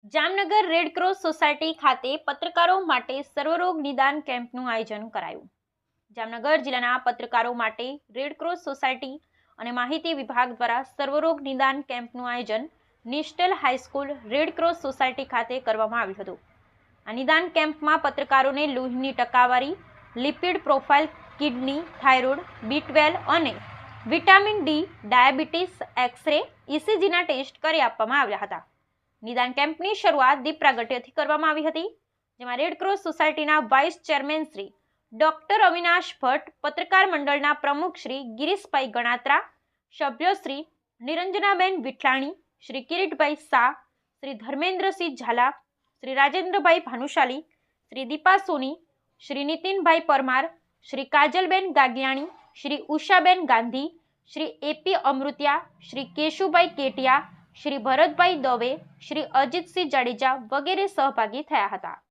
Jamnagar Red Cross society ખાતે પત્રકારો માટે સર્વરોગ નિદાન કેમ્પનું આયોજન કરાયું. જામનગર જિલ્લાના પત્રકારો માટે રેડક્રોસ સોસાયટી અને માહિતી વિભાગ દ્વારા સર્વરોગ નિદાન કેમ્પનું આયોજન નેશનલ હાઈસ્કૂલ રેડક્રોસ સોસાયટી ખાતે કરવામાં આવ્યું હતું. આ નિદાન કેમ્પમાં પત્રકારોને લોહીની ટકાવારી, lipid profile, kidney, thyroid, B12 અને વિટામિન ડી, ડાયાબિટીસ, એક્સ-રે, ECGના ટેસ્ટ કરી આપવામાં આવ્યા હતા. નિદાન કેમ્પની શરૂઆત દીપ પ્રાગટ્યથી કરવામાં આવી હતી, જેમાં રેડક્રોસ સોસાયટીના vice chairman Shri doctor Avinash Bhatt, પત્રકાર મંડળના પ્રમુખ શ્રી ગિરીશભાઈ ગણાત્રા, સભ્યો શ્રી નિરંજનાબેન વિઠલાણી, શ્રી કિરીટભાઈ શાહ, શ્રી ધર્મેન્દ્રસિંહ ઝાલા, શ્રી રાજેન્દ્રભાઈ ભાનુશાલી, શ્રી દીપા સોની, શ્રી નીતિનભાઈ પરમાર, શ્રી કાજલબેન ગાગિયાણી, શ્રી ઉષાબેન ગાંધી, શ્રી AP અમૃતિયા, શ્રી કેશુભાઈ કેટિયા, શ્રી ભરતભાઈ દવે, શ્રી અજીતસિંહ જાડેજા વગેરે સહભાગી થયા હતા.